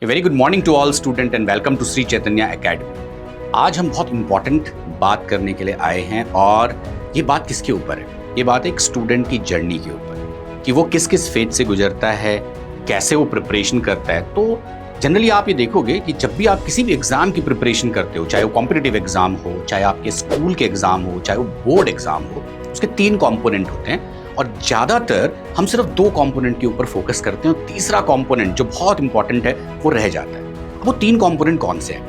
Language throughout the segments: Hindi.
Very good morning to all student and welcome to Shri Chaitanya academy. आज हम बहुत इंपॉर्टेंट बात करने के लिए आए हैं और ये बात किसके ऊपर है? ये बात एक स्टूडेंट की जर्नी के ऊपर कि वो किस किस फेज से गुजरता है, कैसे वो प्रिपरेशन करता है। तो जनरली आप ये देखोगे कि जब भी आप किसी भी एग्जाम की प्रिपरेशन करते हो, चाहे वो कॉम्पिटिटिव एग्जाम हो, चाहे आपके स्कूल के एग्जाम हो, चाहे वो बोर्ड एग्जाम हो, उसके 3 कॉम्पोनेंट होते हैं और ज़्यादातर हम सिर्फ 2 कंपोनेंट के ऊपर फोकस करते हैं और तीसरा कंपोनेंट जो बहुत इंपॉर्टेंट है वो रह जाता है। अब वो 3 कंपोनेंट कौन से हैं?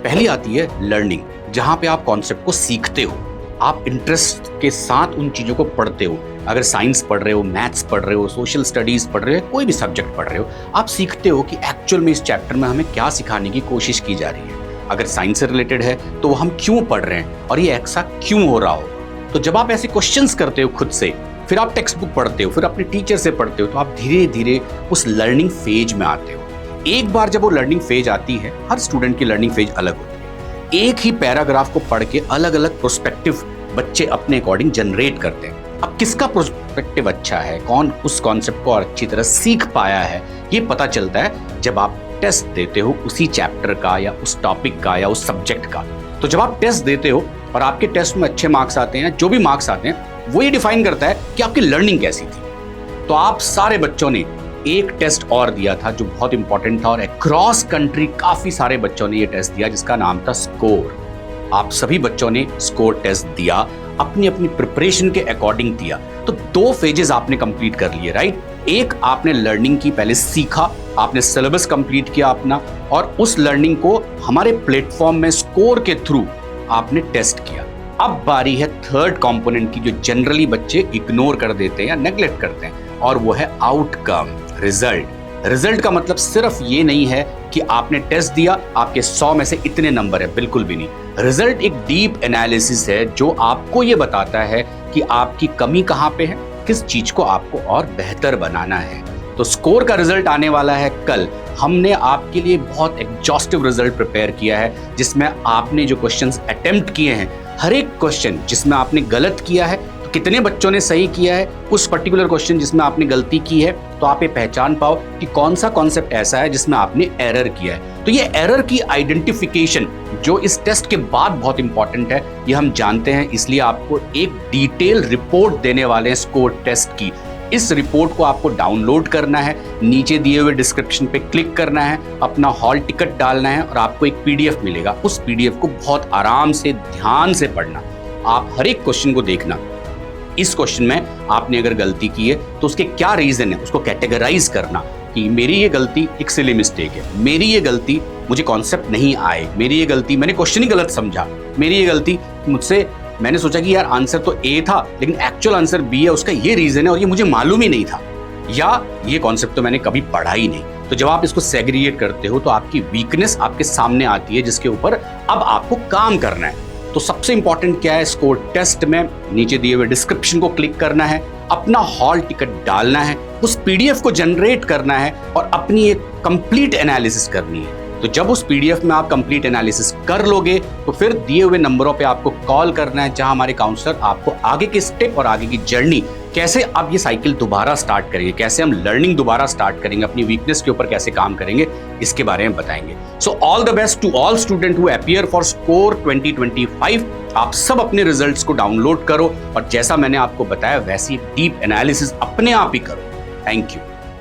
पहली आती है लर्निंग, जहाँ पे आप कॉन्सेप्ट को सीखते हो, आप इंटरेस्ट के साथ उन चीज़ों को पढ़ते हो। अगर साइंस पढ़ रहे हो, मैथ्स पढ़ रहे हो, सोशल स्टडीज़ पढ़ रहे हो, कोई भी सब्जेक्ट पढ़ रहे हो, आप सीखते हो कि एक्चुअल में इस चैप्टर में हमें क्या सिखाने की कोशिश की जा रही है। अगर साइंस से रिलेटेड है तो हम क्यों पढ़ रहे हैं और ये ऐसा क्यों हो रहा हो। तो जब आप ऐसे क्वेश्चंस करते हो खुद से, फिर आप टेक्स्ट बुक पढ़ते हो, फिर अपने टीचर से पढ़ते हो, तो आप धीरे धीरे उस लर्निंग फेज में आते हो। एक बार जब वो लर्निंग फेज आती है, हर स्टूडेंट की लर्निंग फेज अलग होती है। एक ही पैराग्राफ को पढ़ के अलग अलग प्रोस्पेक्टिव बच्चे अपने अकॉर्डिंग जनरेट करते हैं। अब किसका प्रोस्पेक्टिव अच्छा है, कौन उस कॉन्सेप्ट को अच्छी तरह सीख पाया है, ये पता चलता है जब आप टेस्ट देते हो उसी चैप्टर का या उस टॉपिक का या उस सब्जेक्ट का। तो जब आप टेस्ट देते हो और आपके टेस्ट में अच्छे मार्क्स आते हैं, जो भी मार्क्स आते हैं वो ये डिफाइन करता है कि आपकी लर्निंग कैसी थी। तो आप सारे बच्चों ने एक टेस्ट और दिया था जो बहुत इंपॉर्टेंट था और अक्रॉस कंट्री काफी सारे बच्चों ने ये टेस्ट दिया जिसका नाम था स्कोर। आप सभी बच्चों ने स्कोर टेस्ट दिया, अपनी अपनी प्रिपरेशन के अकॉर्डिंग दिया। तो 2 फेजेस आपने कंप्लीट कर लिए, राइट? एक आपने लर्निंग की पहले सीखा, आपने सिलेबस कंप्लीट किया अपना और उस लर्निंग को हमारे प्लेटफॉर्म में स्कोर के थ्रू आपने टेस्ट किया। अब बारी है थर्ड कंपोनेंट की, जो जनरली बच्चे इग्नोर कर देते हैं या नेग्लेक्ट करते हैं, और वो है आउटकम, रिजल्ट। रिजल्ट का मतलब सिर्फ ये नहीं है कि आपने टेस्ट दिया, आपके 100 में से इतने नंबर है, बिल्कुल भी नहीं। रिजल्ट एक डीप एनालिसिस है जो आपको ये बताता है कि आपकी कमी कहाँ पे है, किस चीज को आपको और बेहतर बनाना है। तो स्कोर का रिजल्ट आने वाला है कल। हमने आपके लिए बहुत एग्जॉस्टिव रिजल्ट प्रिपेयर किया है जिसमें आपने जो क्वेश्चंस अटेम्प्ट किए हैं, हर एक क्वेश्चन जिसमें आपने गलत किया है तो कितने बच्चों ने सही किया है, उस पर्टिकुलर क्वेश्चन जिसमें आपने गलती की है तो आप ये पहचान पाओ कि कौन सा कॉन्सेप्ट ऐसा है जिसमें आपने एरर किया है। तो ये एरर की आइडेंटिफिकेशन जो इस टेस्ट के बाद बहुत इंपॉर्टेंट है, ये हम जानते हैं, इसलिए आपको एक डिटेल रिपोर्ट देने वाले हैं स्कोर टेस्ट की। इस रिपोर्ट को आपको डाउनलोड करना है, नीचे दिए हुए डिस्क्रिप्शन पे क्लिक करना है, अपना हॉल टिकट डालना है और आपको एक पीडीएफ मिलेगा। उस पीडीएफ को बहुत आराम से ध्यान से पढ़ना, आप हर एक क्वेश्चन को देखना। इस क्वेश्चन में आपने अगर गलती की है तो उसके क्या रीजन है, उसको कैटेगराइज करना कि मेरी ये गलती एक सिली मिस्टेक है, मेरी ये गलती मुझे कॉन्सेप्ट नहीं आए, मेरी ये गलती मैंने क्वेश्चन ही गलत समझा, मेरी ये गलती मुझसे मैंने सोचा कि यार आंसर तो ए था लेकिन एक्चुअल आंसर बी है, उसका ये रीजन है और ये मुझे मालूम ही नहीं था, या ये कॉन्सेप्ट तो मैंने कभी पढ़ा ही नहीं। तो जब आप इसको सेग्रीगेट करते हो तो आपकी वीकनेस आपके सामने आती है जिसके ऊपर अब आपको काम करना है। तो सबसे इंपॉर्टेंट क्या है, स्कोर टेस्ट में नीचे दिए हुए डिस्क्रिप्शन को क्लिक करना है, अपना हॉल टिकट डालना है, उस पीडीएफ को जनरेट करना है और अपनी एक कंप्लीट एनालिसिस करनी है। तो जब उस पीडीएफ में आप कंप्लीट एनालिसिस कर लोगे तो फिर दिए हुए नंबरों पे आपको कॉल करना है, जहां हमारे काउंसलर आपको आगे के स्टेप और आगे की जर्नी, कैसे अब ये साइकिल दोबारा स्टार्ट करेंगे, कैसे हम लर्निंग दोबारा स्टार्ट करेंगे, अपनी वीकनेस के ऊपर कैसे काम करेंगे, इसके बारे में बताएंगे। So all the best to all student who appear for score 2025। आप सब अपने रिजल्ट्स को डाउनलोड करो और जैसा मैंने आपको बताया वैसी डीप एनालिसिस अपने आप ही करो। Thank you.